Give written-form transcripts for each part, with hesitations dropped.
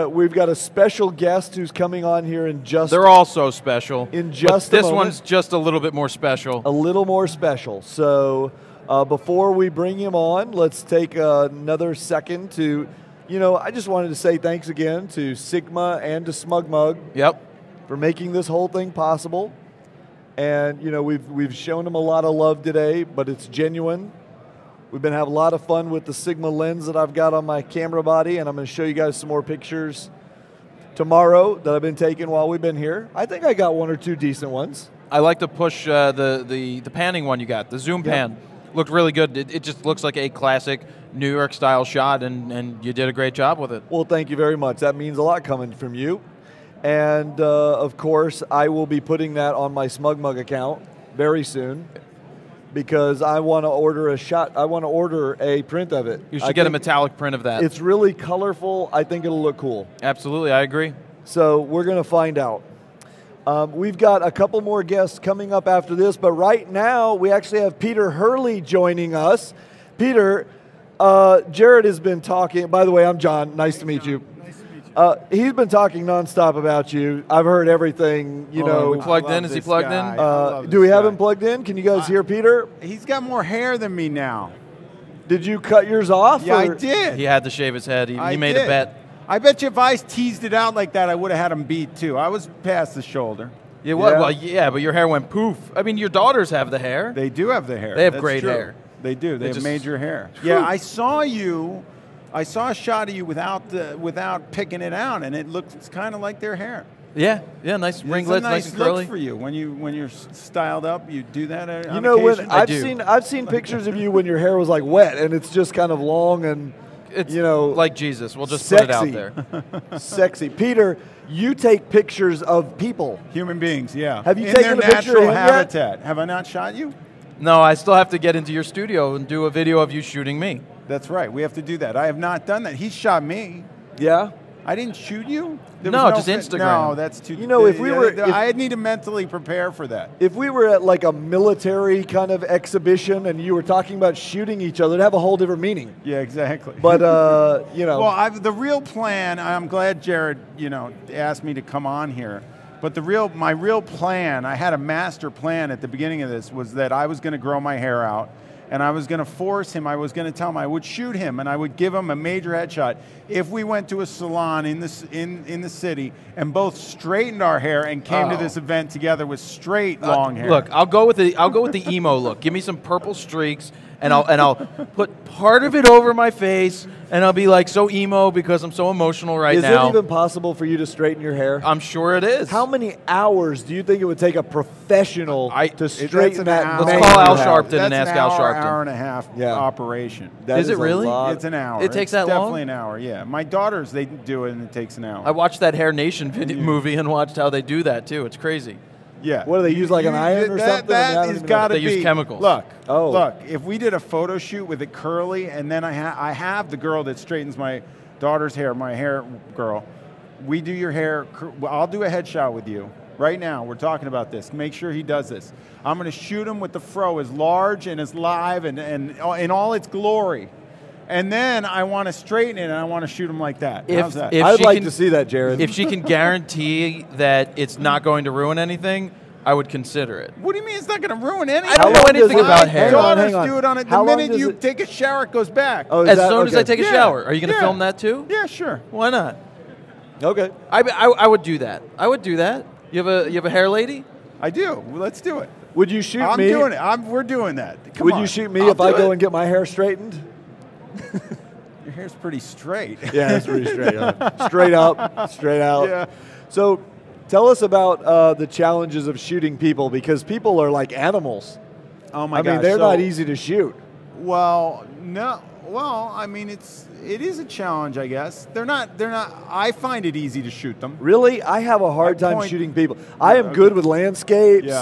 we've got a special guest who's coming on here in just. They're all so special. In just but a this moment. one's just a little bit more special. A little more special. So before we bring him on, let's take another second to, I just wanted to say thanks again to Sigma and to Smug Mug. Yep. For making this whole thing possible. And, we've shown them a lot of love today, but it's genuine. We've been having a lot of fun with the Sigma lens that I've got on my camera body, and I'm going to show you guys some more pictures tomorrow that I've been taking while we've been here. I think I got one or two decent ones. I like to push the panning one you got, the zoom pan. Looked really good. It just looks like a classic New York style shot, and you did a great job with it. Well, thank you very much. That means a lot coming from you. And, of course, I will be putting that on my Smug Mug account very soon because I want to order a shot. I want to order a print of it. You should get a metallic print of that. It's really colorful. I think it'll look cool. Absolutely, I agree. So we're going to find out. We've got a couple more guests coming up after this, but right now we actually have Peter Hurley joining us. Peter, Jared has been talking. By the way, I'm John. Nice to meet you. He's been talking nonstop about you. I've heard everything, We plugged in? Is he plugged in? Do we have him plugged in? Can you guys hear Peter? He's got more hair than me now. Did you cut yours off? Yeah, I did. He had to shave his head. He made a bet. I bet you if I teased it out like that, I would have had him beat too. I was past the shoulder. Yeah, well, but your hair went poof. I mean, your daughters have the hair. They do have the hair. They have That's great true. hair. They do. They have major hair. Yeah, I saw you. I saw a shot of you without picking it out, and it looks kind of like their hair. Yeah, nice ringlets, nice and curly. look for you when you're styled up. You do that. When I've seen pictures of you when your hair was like wet, and it's just kind of long and it's like Jesus. We'll just sexy. put it out there. Sexy, Peter. You take pictures of people, human beings. Yeah. Have you in taken their a picture of natural him habitat? yet? Have I not shot you? No, I still have to get into your studio and do a video of you shooting me. That's right. We have to do that. I have not done that. He shot me. Yeah. I didn't shoot you? No, just Instagram. No, that's too... I'd need to mentally prepare for that. If we were at like a military kind of exhibition and you were talking about shooting each other, it'd have a whole different meaning. Yeah, exactly. But, Well, the real plan, I'm glad Jared, asked me to come on here. But my real plan, I had a master plan at the beginning of this, was that I was going to grow my hair out. And I was going to force him, I was going to tell him, I would shoot him and I would give him a major headshot if we went to a salon in the city and both straightened our hair and came to this event together with straight long hair. Look, I'll go with the emo look. Give me some purple streaks and I'll put part of it over my face and I'll be like so emo because I'm so emotional now. Is it even possible for you to straighten your hair? I'm sure it is. How many hours do you think it would take a professional to straighten that? Let's call Al Sharpton and ask Al Sharpton. Hour and a half operation. Is it really? It's an hour. It takes that long? Definitely an hour, yeah. My daughters, they do it and it takes an hour. I watched that Hair Nation movie and watched how they do that too. It's crazy. Yeah. What do they use, like an iron or something? That has got to be. They use chemicals. Look, if we did a photo shoot with it curly, and then I have the girl that straightens my daughter's hair, my hair girl, we do your hair, I'll do a headshot with you. Right now, we're talking about this. Make sure he does this. I'm going to shoot him with the fro as large and as live and in all its glory. And then I want to straighten it and I want to shoot him like that. How's that? I'd like to see that, Jared. If she can guarantee that it's not going to ruin anything, I would consider it. What do you mean it's not going to ruin anything? I don't know anything about hair. Daughters do it on it. The minute you take a shower, it goes back. As soon as I take a shower. Are you going to film that too? Yeah, sure. Why not? Okay. I would do that. I would do that. You have a hair lady? I do. Well, let's do it. Would you shoot me? I'm doing it. We're doing that. Come Would on. you shoot me if I go and get my hair straightened? Your hair's pretty straight. Yeah, it's pretty straight up. Straight up, straight out. Yeah. So tell us about the challenges of shooting people, because people are like animals. Oh my gosh. I mean, they're not easy to shoot. Well, no. Well, I mean, it is a challenge, I guess. They're not. I find it easy to shoot them. Really? I have a hard time shooting people. I am good with landscapes,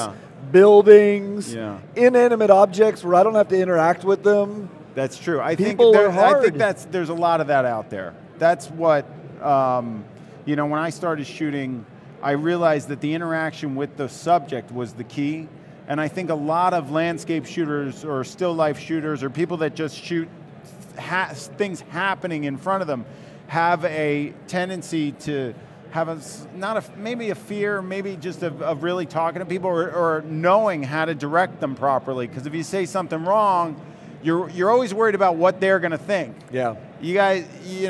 buildings, inanimate objects where I don't have to interact with them. That's true. I think there's a lot of that out there. That's what, when I started shooting, I realized that the interaction with the subject was the key. And I think a lot of landscape shooters or still life shooters or people that just shoot things happening in front of them have a tendency to have maybe a fear, maybe just of really talking to people or knowing how to direct them properly. Because if you say something wrong, you're always worried about what they're going to think. Yeah. You guys, you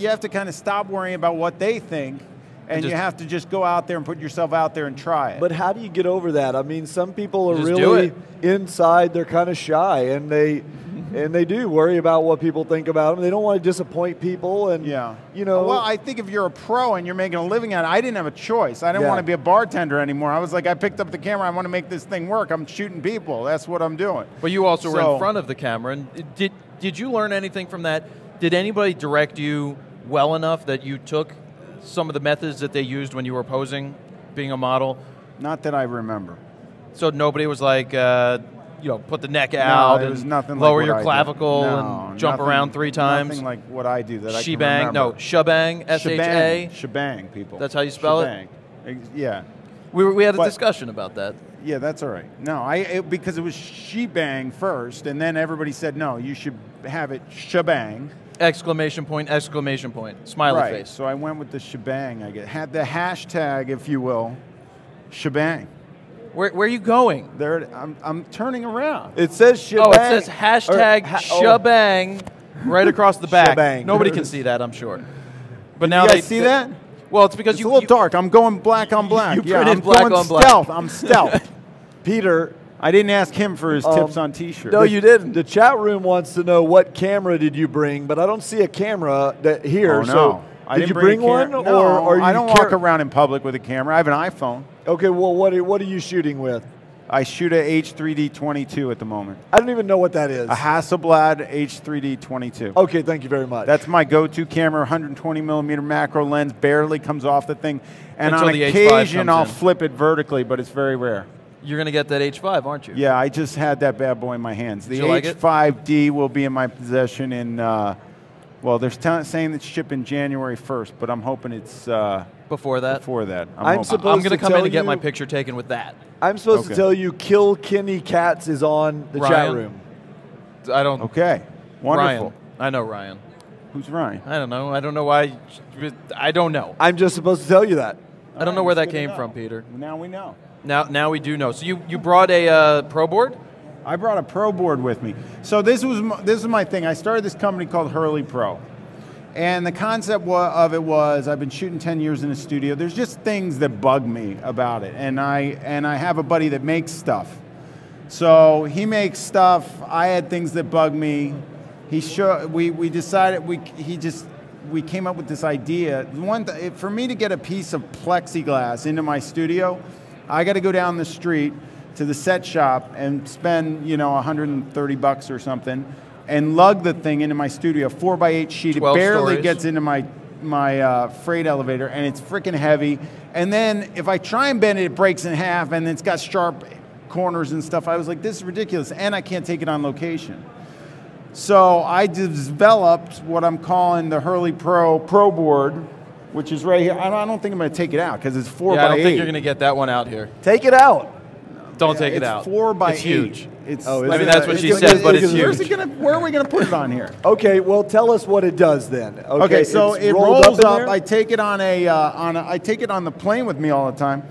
have to kind of stop worrying about what they think, and you have to just go out there and put yourself out there and try it. But how do you get over that? I mean, some people are Just do really it. inside, they're kind of shy, and they do worry about what people think about them. They don't want to disappoint people, and Well, I think if you're a pro and you're making a living at it, I didn't have a choice. I didn't want to be a bartender anymore. I was like, I picked up the camera. I want to make this thing work. I'm shooting people. That's what I'm doing. But you also were in front of the camera. And did you learn anything from that? Did anybody direct you well enough that you took some of the methods that they used when you were posing, being a model? Not that I remember. So nobody was like, put the neck out, it was and nothing lower like your what I clavicle did. and jump nothing- around 3 times. Nothing like what I do that I can Shebang, remember. no, shebang, S-H-A. Shebang, people. That's how you spell it? Yeah. We had a discussion about that. Yeah, that's all right. No, because it was shebang first, and then everybody said, no, you should have it shebang. Exclamation point, smiley Right, face. so I went with the shebang, I guess. Had the hashtag, if you will, shebang. Where are you going? There, I'm turning around. it says shebang. Oh, it says hashtag shebang right across the back. Shebang. Nobody can see that, I'm sure. But now You they guys see that? Well, it's because It's a little dark. I'm going black on black. you yeah, printed I'm black going on black. stealth. I'm stealth. Peter, I didn't ask him for his tips on T-shirts. no, you didn't. The chat room wants to know what camera did you bring, but I don't see a camera here. Oh, no. So I did didn't you bring one, no, or I don't walk around in public with a camera. I have an iPhone. Okay, well, what are you shooting with? I shoot a H3D22 at the moment. I don't even know what that is. A Hasselblad H3D22. Okay, thank you very much. That's my go-to camera, 120 millimeter macro lens, barely comes off the thing. And Until on the H5 occasion, comes I'll in. flip it vertically, but it's very rare. You're going to get that H5, aren't you? Yeah, I just had that bad boy in my hands. The Did you like it? H5D will be in my possession in, well, they're saying it's shipping January 1st, but I'm hoping it's Before that? before that. I'm hoping. supposed I'm going to to come tell in and get my you- picture taken with that. I'm supposed to Okay. tell you Kill Kenny Katz is on the chat Ryan? room. I don't. Okay, wonderful. Ryan. I know Ryan. Who's Ryan? I don't know. I don't know why. I don't know. I'm just supposed to tell you that. I don't know where that Good to came know. from, Peter. Now we know. Now we do know. So you brought a Pro board? I brought a Pro board with me. So this is my thing. I started this company called Hurley Pro. And the concept of it was I've been shooting 10 years in a studio. There's just things that bug me about it. And I have a buddy that makes stuff. So he makes stuff. I had things that bug me. We decided we came up with this idea. For me to get a piece of plexiglass into my studio, I got to go down the street to the set shop and spend $130 or something, and lug the thing into my studio, 4x8 sheet. It 12 barely stories. gets into my freight elevator, and it's freaking heavy. And then if I try and bend it, it breaks in half, and it's got sharp corners and stuff. I was like, this is ridiculous, and I can't take it on location. So I developed what I'm calling the Hurley Pro board, which is right here. I don't think I'm going to take it out because it's 4x8. Yeah, I don't think you're going to get that one out here. Take it out. Don't take it out. It's 4x8. It's huge. It's, Oh, is I mean, it? that's what It's she gonna said, get- but it's Where's huge. it where are we going to put it on here? Okay, well, tell us what it does then. Okay, so it's it rolled rolls in up. there? I take it I take it on the plane with me all the time.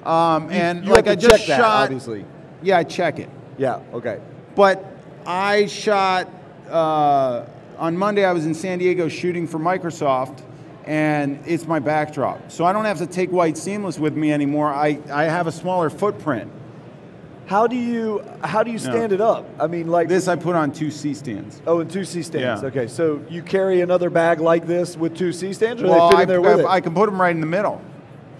And You like have I to just check that, shot. obviously. Yeah, I check it. Yeah. Okay. But I shot on Monday. I was in San Diego shooting for Microsoft, and it's my backdrop. So I don't have to take white seamless with me anymore. I have a smaller footprint. How do you stand it up? I mean, like This I put on 2 C-stands. Oh, and 2 C-stands. Yeah. Okay, so you carry another bag like this with 2 C-stands, or Well, they fit in there with it? I can put them right in the middle.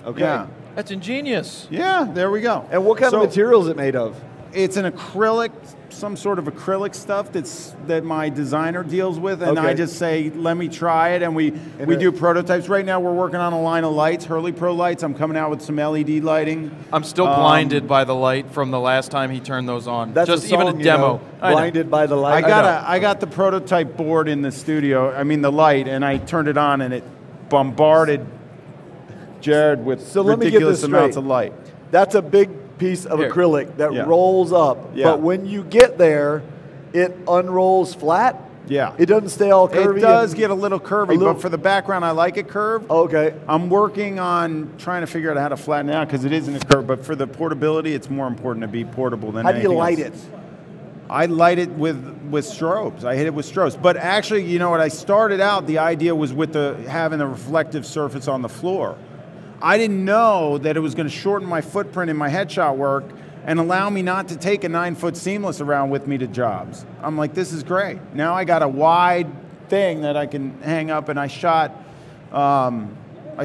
Okay. Yeah. That's ingenious. Yeah, there we go. And what kind So of material is it made of? It's an acrylic, some sort of acrylic stuff that my designer deals with, and Okay. I just say, let me try it, and we do prototypes. Right now we're working on a line of lights, Hurley Pro lights. I'm coming out with some LED lighting. I'm still blinded by the light from the last time he turned those on. That's just a song, even a demo. You know, I know. blinded by the light. I got the prototype board in the studio, the light, and I turned it on, and it bombarded Jared with So let me get ridiculous this amounts straight. of light. That's a big piece of Here. acrylic that Yeah. rolls up. Yeah. But when you get there, it unrolls flat? Yeah. It doesn't stay all curvy? It does and- get a little curvy, but for the background, I like it curved. Okay. I'm working on trying to figure out how to flatten it out because it isn't a curve, but for the portability, it's more important to be portable than How do you anything light else. it? I light it with strobes. I hit it with strobes. But actually, you know what? I started out, the idea was with having a reflective surface on the floor. I didn't know that it was going to shorten my footprint in my headshot work and allow me not to take a 9-foot seamless around with me to jobs. I'm like, this is great. Now I got a wide thing that I can hang up, and I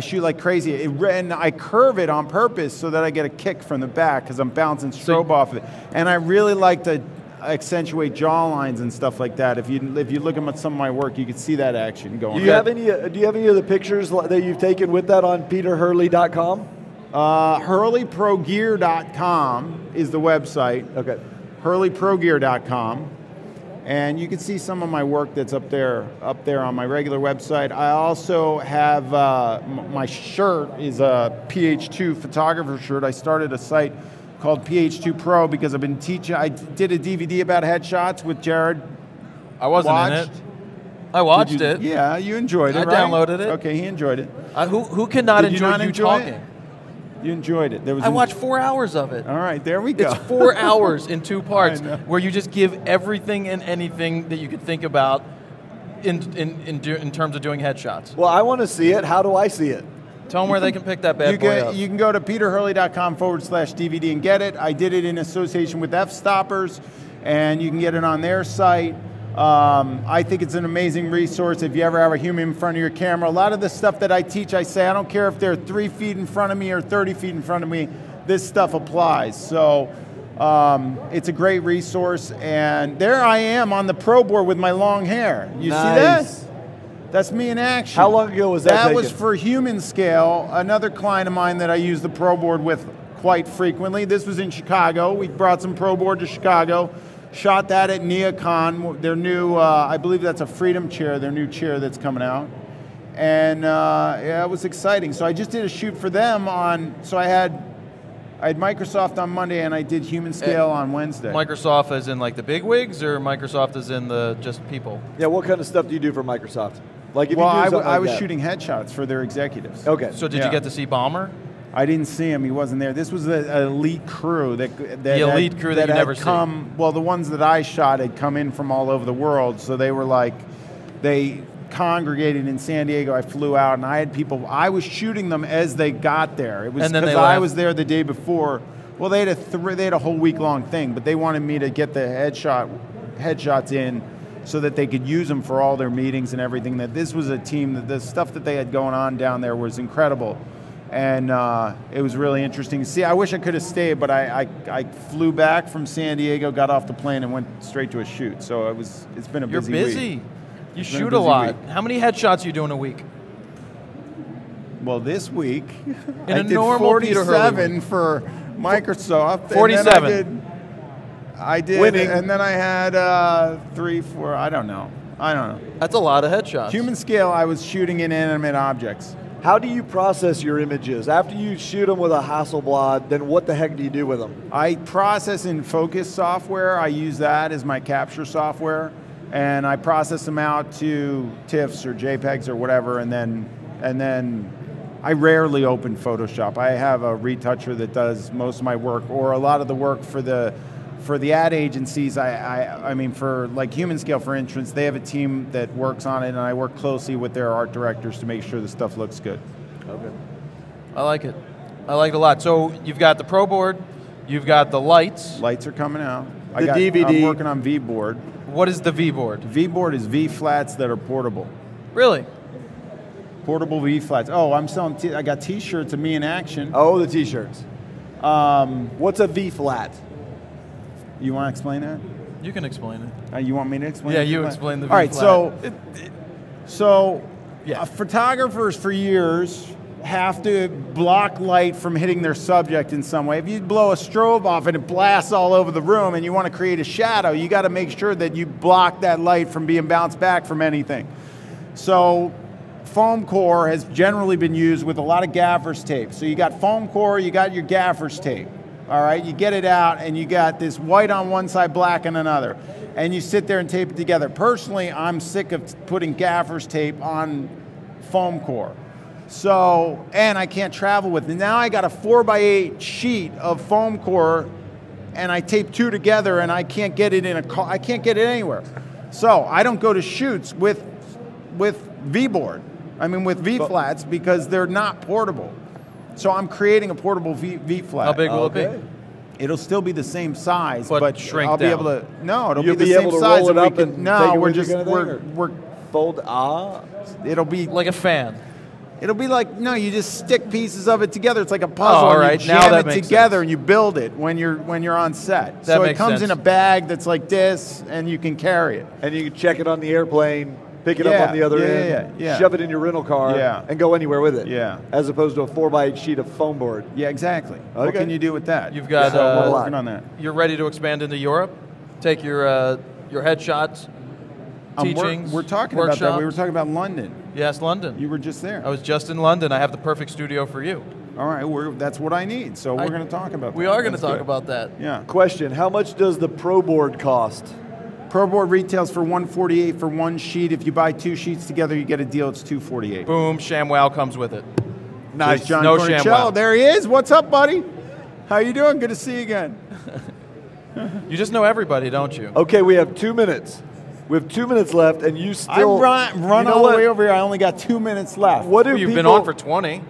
shoot like crazy. And I curve it on purpose so that I get a kick from the back because I'm bouncing strobe off it. And I really like to accentuate jaw lines and stuff like that. If you look at some of my work, you can see that action going. Do you have any of the pictures that you've taken with that on peterhurley.com? HurleyProGear.com is the website. Okay. HurleyProGear.com. And you can see some of my work that's up there on my regular website. I also have, my shirt is a PH2 photographer shirt. I started a site called PH2 Pro because I've been teaching. I did a DVD about headshots with Jared. I wasn't in it. I watched it. Yeah, you enjoyed it, I right? downloaded it. Okay, he enjoyed it. Who cannot Did you enjoy not you enjoy talking? it? You enjoyed it. I watched 4 hours of it. All right, there we go. It's 4 hours in 2 parts I know. where you just give everything and anything that you could think about in terms of doing headshots. Well, I want to see it. How do I see it? Tell them where they can pick that bad boy up. You can go to peterhurley.com/DVD and get it. I did it in association with F-Stoppers, and you can get it on their site. I think it's an amazing resource if you ever have a human in front of your camera. A lot of the stuff that I teach, I say, I don't care if they're 3 feet in front of me or 30 feet in front of me, this stuff applies. So it's a great resource. And there I am on the Pro Board with my long hair. You see that? That's me in action. How long ago was that That taken? was for Human Scale, another client of mine that I use the Pro Board with quite frequently. This was in Chicago. We brought some Pro Board to Chicago. Shot that at NeoCon, their new, I believe that's a Freedom chair, their new chair that's coming out. And yeah, it was exciting. So I just did a shoot for them so I had Microsoft on Monday and I did Human Scale on Wednesday. Microsoft as in like the big wigs, or Microsoft as in the just people? Yeah, what kind of stuff do you do for Microsoft? Like if Well, you do something I like was that. shooting headshots for their executives. Okay. So did Yeah. you get to see Balmer? I didn't see him. He wasn't there. This was an elite crew that elite crew that you had never see. come. Well, the ones that I shot had come in from all over the world, so they were like, they congregated in San Diego. I flew out, and I had people. I was shooting them as they got there. It was And then they because I left. was there the day before. Well, they had a whole week-long thing, but they wanted me to get the headshots in so that they could use them for all their meetings and everything. That this was a team that the stuff that they had going on down there was incredible. And it was really interesting to see. I wish I could have stayed, but I flew back from San Diego, got off the plane, and went straight to a shoot. So it's been a You're busy busy. week. You It's been a shoot a busy lot. week. How many headshots are you doing a week? Well, this week In I a did normal Peter Hurley 47 for Microsoft. 47. And then I did, Winning. and then I had 3, 4. I don't know. That's a lot of headshots. Human Scale, I was shooting inanimate objects. How do you process your images? After you shoot them with a Hasselblad, then what the heck do you do with them? I process in Focus software. I use that as my capture software, and I process them out to TIFFs or JPEGs or whatever, and then I rarely open Photoshop. I have a retoucher that does most of my work, or a lot of the work for the ad agencies. I mean, for like Human Scale, for instance, they have a team that works on it, and I work closely with their art directors to make sure the stuff looks good. Okay. I like it. I like it a lot. So you've got the Pro Board, you've got the lights. Lights are coming out. The DVD. I'm working on V-Board. What is the V board? V-Board is V-flats that are portable. Really? Portable V-flats. Oh, I'm selling, I got t-shirts of me in action. Oh, the t-shirts. What's a V-flat? You want to explain that? You can explain it. You want me to explain Yeah, it? you explain the All right, V-flat. so Yeah. photographers for years have to block light from hitting their subject in some way. If you blow a strobe off and it blasts all over the room and you want to create a shadow, you got to make sure that you block that light from being bounced back from anything. So foam core has generally been used with a lot of gaffer's tape. So you got foam core, you got your gaffer's tape. All right, you get it out and you got this white on one side, black on another. and you sit there and tape it together. Personally, I'm sick of putting gaffer's tape on foam core. So, and I can't travel with it. Now I got a 4x8 sheet of foam core, and I tape two together, and I can't get it in a car. I can't get it anywhere. So I don't go to shoots with V-board. I mean with V-flats because they're not portable. So I'm creating a portable V-flat. How big will it be? It'll still be the same size, But but shrink I'll be down. able to. No, it'll You'll be the be same able to size. roll it and we up can- and no, take it we're with you just kind of thing, or- we're. Fold. It'll be Like a fan. It'll be like, no, you just stick pieces of it together. It's like a puzzle. Oh, all and right. You Now jam that it makes together sense. and you build it when you're on set. That So it makes comes sense. in a bag that's like this, and you can carry it. And you can check it on the airplane, pick it up Yeah, on the other yeah, end, yeah. shove it in your rental car, Yeah. and go anywhere with it. Yeah. As opposed to a 4x8 sheet of foam board. Yeah, exactly. What Okay. can you do with that? You've got So we're a working lot. on that. You're ready to expand into Europe. Take your headshots, teachings. We're talking about that. We were workshops. talking about London. Yes, London. You were just there. I was just in London. I have the perfect studio for you. All right, that's what I need. So we're going to talk about that. We are going to That's talk good. about that. Yeah. Question, how much does the Pro Board cost? Pro Board retails for $148 for one sheet. If you buy two sheets together, you get a deal. It's $248. Boom, ShamWow comes with it. Nice. There's John No Cornicello. ShamWow. There he is. What's up, buddy? How you doing? Good to see you again. You just know everybody, don't you? Okay, we have 2 minutes. We have 2 minutes left, and you I still run you know all what? the way over here. I only got 2 minutes left. What do Well, you've people, been on for 20.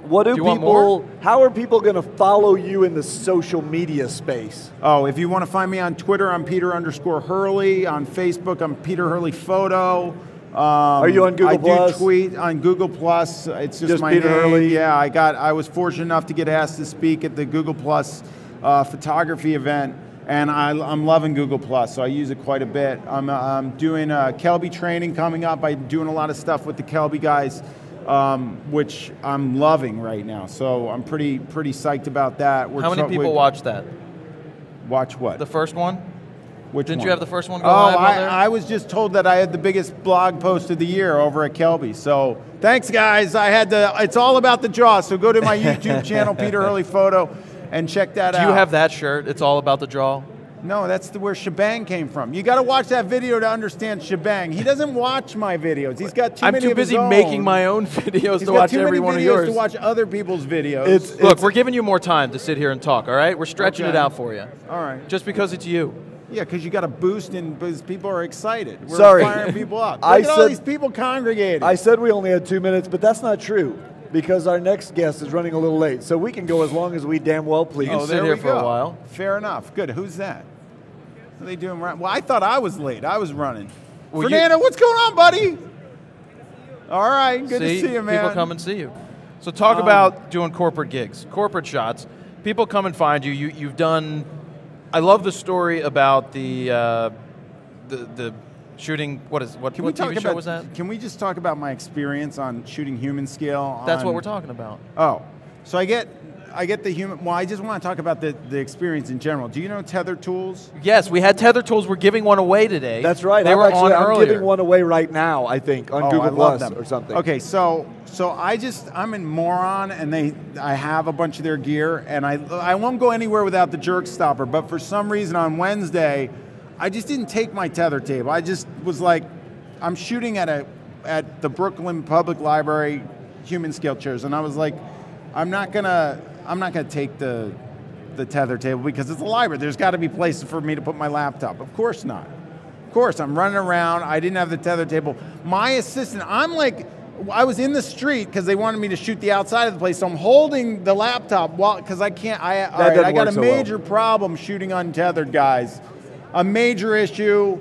What do you want people? more? How are people going to follow you in the social media space? Oh, if you want to find me on Twitter, I'm Peter_Hurley. On Facebook, I'm Peter Hurley Photo. Are you on Google I Plus? do tweet on Google Plus. It's just my Peter name. Hurley? Yeah, I was fortunate enough to get asked to speak at the Google Plus photography event, and I'm loving Google Plus, so I use it quite a bit. I'm doing Kelby training coming up. I'm doing a lot of stuff with the Kelby guys, which I'm loving right now. So I'm pretty psyched about that. How many people watch that? Watch what? The first one? Which Didn't one? you have the first one go Oh, live on there? I was just told that I had the biggest blog post of the year over at Kelby. So thanks, guys. It's all about the jaw. So go to my YouTube channel, Peter Hurley Photo, and check that out. Do you have that shirt? It's all about the draw. No, that's where Shebang came from. You got to watch that video to understand Shebang. He doesn't watch my videos. He's got too I'm many too of his busy own. making my own videos He's to got watch too every many one of videos yours. to watch other people's videos. Look, we're giving you more time to sit here and talk, all right? We're stretching Okay. it out for you. All right. Just because it's you. Yeah, because you got to boost and because people are excited. We're Sorry. firing people up. Look I at all said- these people congregating. I said we only had 2 minutes, but that's not true because our next guest is running a little late, so we can go as long as we damn well please. can sit there here we for a go. while. Fair enough. Good. Who's that? What are they doing? Well, I thought I was late. I was running. Well, Fernando, what's going on, buddy? All right. Good to see you, man. People come and see you. So talk about doing corporate gigs, corporate shots. People come and find you. You've done. I love the story about the shooting. What TV show was that? Can we just talk about my experience on shooting human scale? That's what we're talking about. Oh, so I get the human. Well, I just want to talk about the experience in general. Do you know Tether Tools? Yes, we had Tether Tools. We're giving one away today. That's right. They were on I'm earlier. giving one away right now, I think, on Oh, Google I love Plus them. or something. Okay, so I'm a moron, and I have a bunch of their gear, and I won't go anywhere without the jerk stopper. But for some reason on Wednesday, I just didn't take my tether table. I just was like, I'm shooting at the Brooklyn Public Library human scale chairs, and I was like, I'm not gonna take the tether table because it's a library. There's got to be places for me to put my laptop. Of course not. Of course, I'm running around. I didn't have the tether table. My assistant, I was in the street because they wanted me to shoot the outside of the place, so I'm holding the laptop because I can't. I doesn't got a work so well. major problem shooting untethered, guys. A major issue.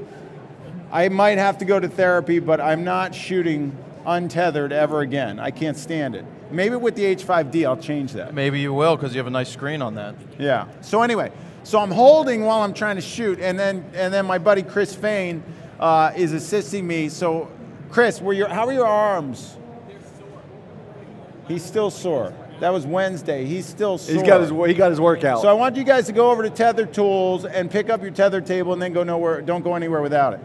I might have to go to therapy, but I'm not shooting untethered ever again. I can't stand it. Maybe with the H5D, I'll change that. Maybe you will because you have a nice screen on that. Yeah. So anyway, I'm holding while I'm trying to shoot, and then my buddy Chris Fain is assisting me. So, Chris, how are your arms? They're sore. He's still sore. That was Wednesday. He's still sore. He got his workout. So I want you guys to go over to Tether Tools and pick up your tether table, and then don't go anywhere without it.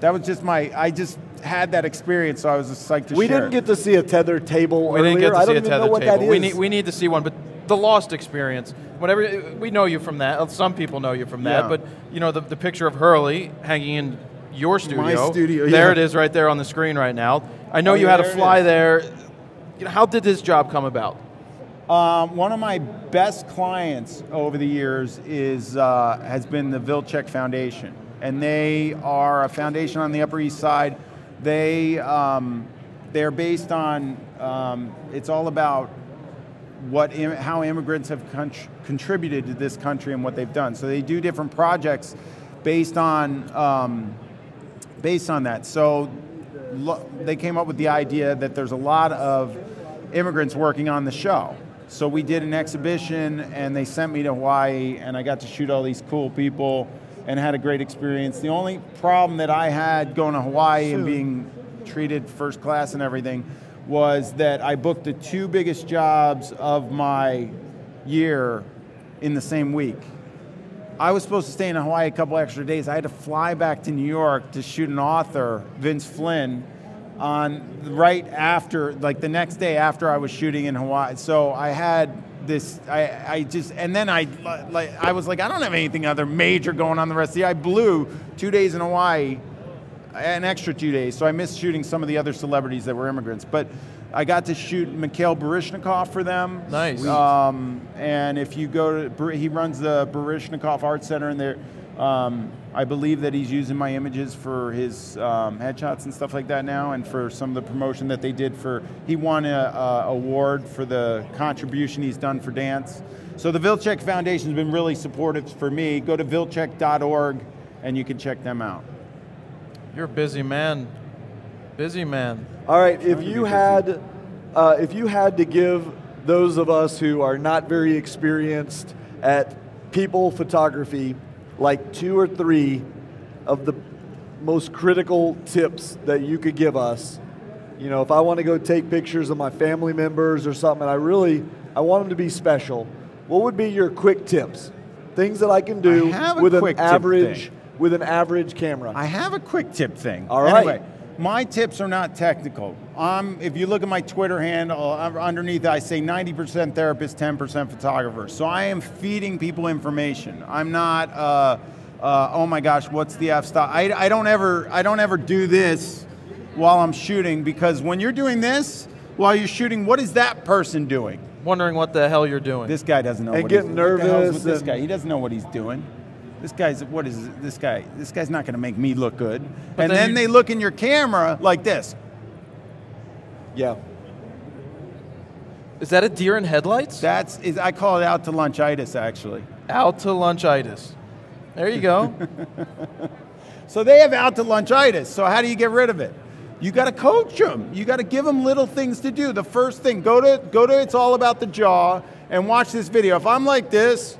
That was just I just had that experience, so I was just psyched to we share didn't it. get to see a tether table We earlier. didn't get to I see don't a even tether know what table. that is. We need to see one, but the Lost experience. Whenever we know you from that, some people know you from that, Yeah. but you know the picture of Hurley hanging in your studio. My studio, There yeah. it is, right there on the screen right now. I know Oh, you yeah, had to there it fly is. there. You know, how did this job come about? One of my best clients over the years has been the Vilcek Foundation, and they are a foundation on the Upper East Side. They're based on it's all about how immigrants have contributed to this country and what they've done. So they do different projects based on that. So they came up with the idea that there's a lot of immigrants working on the show. So we did an exhibition, and they sent me to Hawaii, and I got to shoot all these cool people and had a great experience. The only problem that I had going to Hawaii and being treated first class and everything was that I booked the 2 biggest jobs of my year in the same week. I was supposed to stay in Hawaii a couple extra days. I had to fly back to New York to shoot an author, Vince Flynn, right after, like the next day after I was shooting in Hawaii. So I had this, and then I was like, I don't have anything other major going on the rest of the year. I blew 2 days in Hawaii, an extra 2 days, so I missed shooting some of the other celebrities that were immigrants. But I got to shoot Mikhail Baryshnikov for them. Nice. And if you go to, he runs the Baryshnikov Art Center, and there, I believe that he's using my images for his headshots and stuff like that now, and for some of the promotion that they did he won a award for the contribution he's done for dance. So the Vilcek Foundation has been really supportive for me. Go to vilcek.org and you can check them out. You're a busy man. Busy man. All right, if you had to give those of us who are not very experienced at people photography, like 2 or 3 of the most critical tips that you could give us, you know, if I want to go take pictures of my family members or something, and I want them to be special, what would be your quick tips? Things that I can do with an average camera. I have a quick tip thing. All right. Anyway, my tips are not technical. If you look at my Twitter handle, underneath I say 90% therapist, 10% photographer. So I am feeding people information. I'm not, oh my gosh, what's the f-stop? I don't ever do this while I'm shooting, because when you're doing this while you're shooting, what is that person doing? Wondering what the hell you're doing. This guy doesn't know And what he's getting doing. What the hell is nervous with this and- guy? He doesn't know what he's doing. This guy's not going to make me look good. But And then then you- they look in your camera like this. Yeah. Is that a deer in headlights? I call it out to lunchitis, actually. Out to lunchitis. There you go. So they have out to lunchitis. So how do you get rid of it? You got to coach them. You got to give them little things to do. The first thing, go to It's All About the Jaw and watch this video. If I'm like this,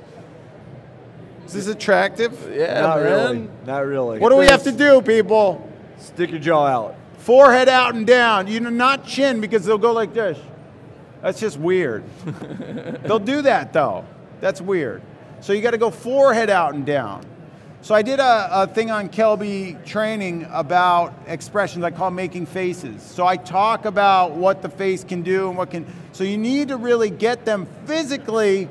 is this attractive? Yeah, Not man. really. Not really. What do we have to do, people? Stick your jaw out. Forehead out and down. You know, not chin, because they'll go like this. That's just weird. They'll do that though. That's weird. So you got to go forehead out and down. So I did a thing on Kelby training about expressions. I call making faces. So I talk about what the face can do and so you need to really get them physically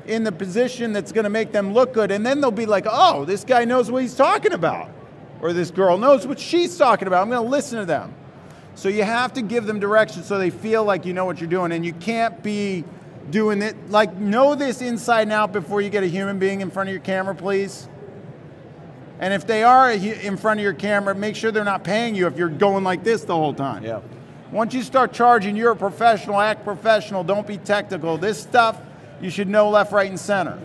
in the position that's going to make them look good. And then they'll be like, oh, this guy knows what he's talking about. Or this girl knows what she's talking about. I'm going to listen to them. So you have to give them direction so they feel like you know what you're doing. And you can't be doing it, like, know this inside and out before you get a human being in front of your camera, please. And if they are in front of your camera, make sure they're not paying you if you're going like this the whole time. Yeah. Once you start charging, you're a professional, act professional, don't be technical. This stuff, you should know left, right, and center.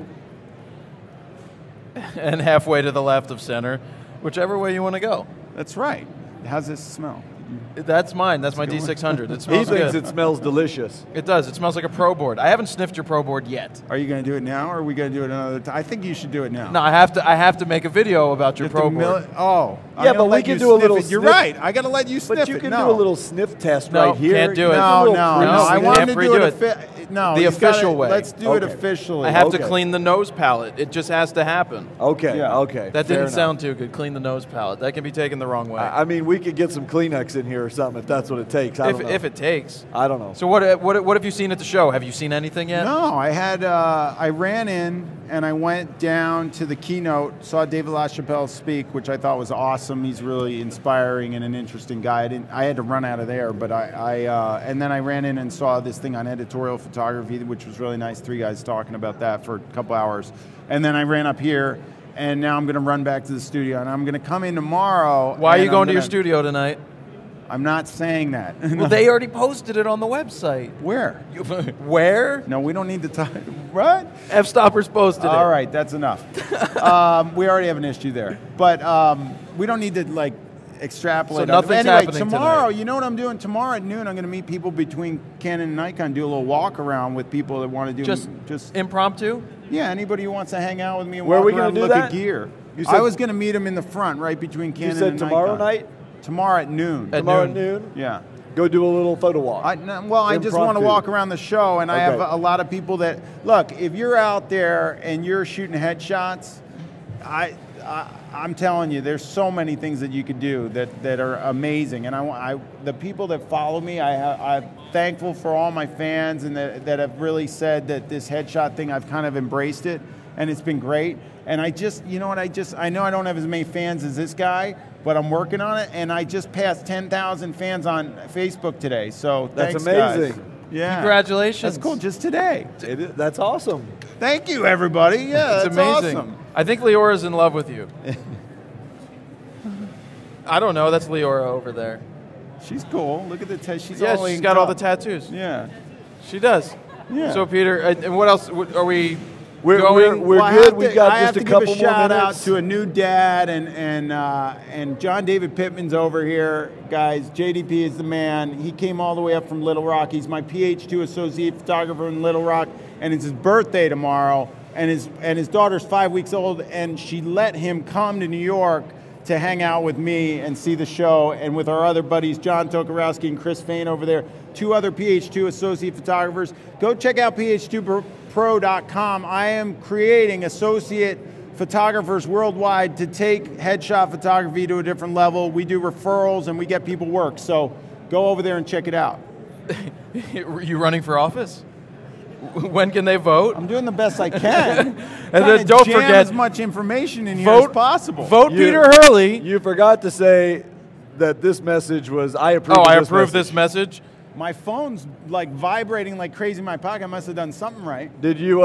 And halfway to the left of center, whichever way you want to go. That's right. How's this smell? That's mine. That's my D600. It He smells thinks good. it smells delicious. It does. It smells like a Pro board. I haven't sniffed your Pro board yet. Are you going to do it now, or are we going to do it another time? I think you should do it now. No, I have to make a video about your You have Pro to board. Oh. I'm Yeah, gonna but we let can you do a sniff little it. You're sniff- right. I got to let you sniff it. But you can No. do a little sniff test No, right here. can't do You it. can No, a little no, pre- no. No, I we want can't to do redo it. no. The he's official way. Let's do it Okay. officially. I have to Okay. clean the nose palette. It just has to happen. Okay, Yeah. okay. That fair didn't enough. sound too good. Clean the nose palette. That can be taken the wrong way. I mean, we could get some Kleenex in here or something if that's what it takes. I don't know. if it takes. I don't know. So what have you seen at the show? Have you seen anything yet? No, I ran in and I went down to the keynote, saw David LaChapelle speak, which I thought was awesome. He's really inspiring and an interesting guy. I had to run out of there, but and then I ran in and saw this thing on editorial photography, which was really nice. 3 guys talking about that for a couple hours. And then I ran up here, and now I'm going to run back to the studio, and I'm going to come in tomorrow. Why are and you going to your studio tonight? I'm not saying that. Well, they already posted it on the website. Where? Where? No, we don't need to talk. What? F-Stoppers posted it. All right, that's enough. We already have an issue there, but we don't need to like extrapolate. So nothing's anyway, happening tomorrow. tonight. You know what I'm doing tomorrow at noon? I'm going to meet people between Canon and Nikon, do a little walk around with people that want to do Just impromptu? yeah. Anybody who wants to hang out with me and Where are walk we gonna around, do look that? at gear. You said- I was going to meet them in the front, right between Canon You said and tomorrow Nikon. night? Tomorrow at noon. At Tomorrow noon. at noon? Yeah. Go do a little photo walk. I just want to Impromptu. walk around the show, and I have Okay. a lot of people that look. If you're out there and you're shooting headshots, I'm telling you, there's so many things that you could do that are amazing. And the people that follow me, I'm thankful for all my fans and that have really said that this headshot thing, I've kind of embraced it, and it's been great. And I just, you know what, I know I don't have as many fans as this guy, but I'm working on it, and I just passed 10,000 fans on Facebook today. So That's thanks, amazing. guys. Yeah. Congratulations. That's cool, just today. That's awesome. Thank you, everybody. Yeah, It's that's amazing. awesome. I think Leora's in love with you. I don't know. That's Leora over there. She's cool. Look at the she's Yeah, all she's inked got all up. the tattoos. Yeah. She does. Yeah. So Peter, and what else are we We're going? We're Well, I good. have We've to- got I have just a to couple give a more shout out minutes. to a new dad, and John David Pittman's over here, guys. JDP is the man. He came all the way up from Little Rock. He's my PH2 associate photographer in Little Rock, and it's his birthday tomorrow. And his daughter's 5 weeks old, and she let him come to New York to hang out with me and see the show, and with our other buddies, John Tokarowski and Chris Fain over there, 2 other PH2 associate photographers. Go check out ph2pro.com. I am creating associate photographers worldwide to take headshot photography to a different level. We do referrals and we get people work. So go over there and check it out. You running for office? When can they vote? I'm doing the best I can. And then don't forget, as much information in here as possible. Vote You- Peter Hurley. You forgot to say that this message was, I approve Oh, of I this approve message. this message. My phone's like vibrating like crazy in my pocket. I must have done something right. Did you?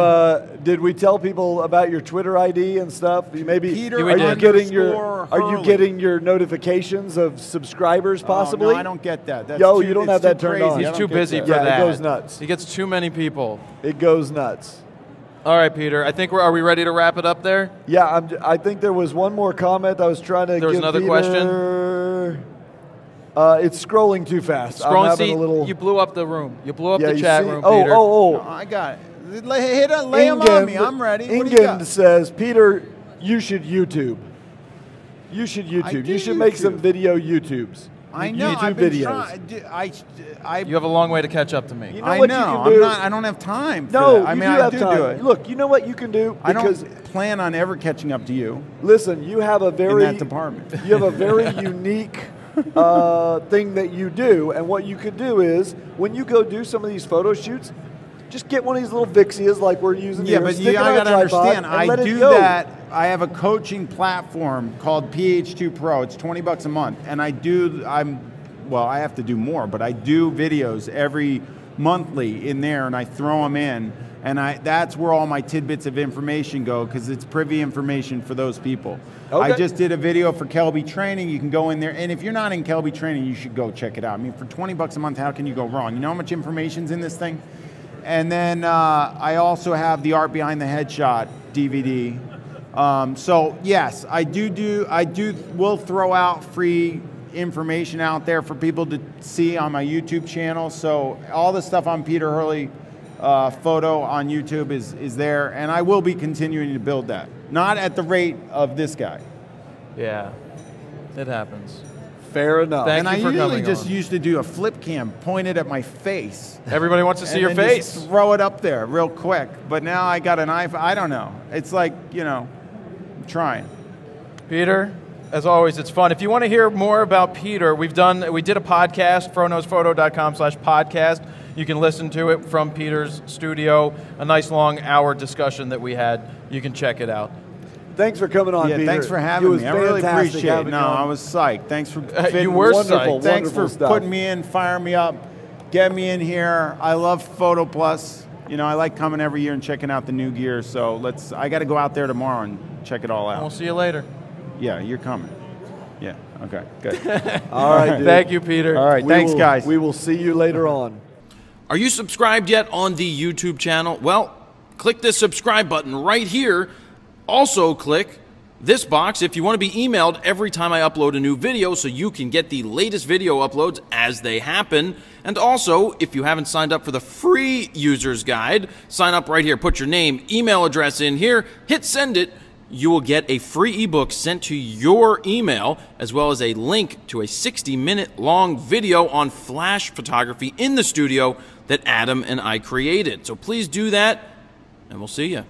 Did we tell people about your Twitter ID and stuff? Maybe Peter are you _Hurley. getting your notifications of subscribers possibly? Oh, no, I don't get that. That's Yo, too, you don't it's have too that turned crazy. on. I He's don't too get busy that. for Yeah, it that. goes nuts. He gets too many people. It goes nuts. All right, Peter. I think are we ready to wrap it up there? Yeah, I think there was one more comment I was trying to. There was give another Peter. It's scrolling too fast. I'm Scroll and having see. a little. You blew up the room. You blew up yeah, the you chat see? room, Oh, Peter. No, oh, I got it. Lay them on Ingen- me. I'm ready. What do you Ingen got? says, Peter, you should YouTube. You should YouTube. do You should make some YouTube. video YouTubes. I know. YouTube I've been videos. trying. You have a long way to catch up to me. You know I what know. you can do? I don't have time. For No, that. I you mean, do I have do time. do it. Look, you know what you can do? I Because don't plan on ever catching up to you listen, you have a in very that department. you have a very unique thing that you do, and what you could do is when you go do some of these photo shoots, just get one of these little Vixias like we're using Yeah, here. but stick it I on a got to tripod, understand. and I let it do go. that. I have a coaching platform called PH2 Pro. It's $20 a month, and I have to do more, but I do videos every monthly in there, and I throw them in, and that's where all my tidbits of information go because it's privy information for those people. Okay. I just did a video for Kelby Training. You can go in there, and if you're not in Kelby Training, you should go check it out. I mean, for $20 a month, how can you go wrong? You know how much information's in this thing? And then I also have the Art Behind the Headshot DVD. So yes, I will throw out free information out there for people to see on my YouTube channel. So all the stuff on Peter Hurley photo on YouTube is there, and I will be continuing to build that. Not at the rate of this guy. Yeah, it happens. Fair enough. Thank And I you for usually coming just on. used to do a flip cam pointed at my face. Everybody wants to see and your then face. just throw it up there real quick. But now I got an iPhone. I don't know. It's like, you know, I'm trying. Peter, as always, it's fun. If you want to hear more about Peter, we did a podcast, froknowsphoto.com/podcast. You can listen to it from Peter's studio, a nice long hour discussion that we had. You can check it out. Thanks for coming on, Yeah, Peter. thanks for It having was me. I really fantastic appreciate it. having No, you on. I was psyched. Thanks for You were Wonderful, psyched. Thanks for wonderful stuff. putting me in, firing me up, getting me in here. I love Photo Plus. You know, I like coming every year and checking out the new gear. So I got to go out there tomorrow and check it all We'll out. see you later. Yeah, you're coming. Yeah. Okay. Good. All right, dude. Thank you, Peter. All right. We Thanks, will- guys. We will see you later on. Are you subscribed yet on the YouTube channel? Well, click this subscribe button right here. Also, click this box if you want to be emailed every time I upload a new video so you can get the latest video uploads as they happen. And also, if you haven't signed up for the free user's guide, sign up right here. Put your name, email address in here, hit send it. You will get a free ebook sent to your email, as well as a link to a 60-minute long video on flash photography in the studio that Adam and I created. So please do that, and we'll see you.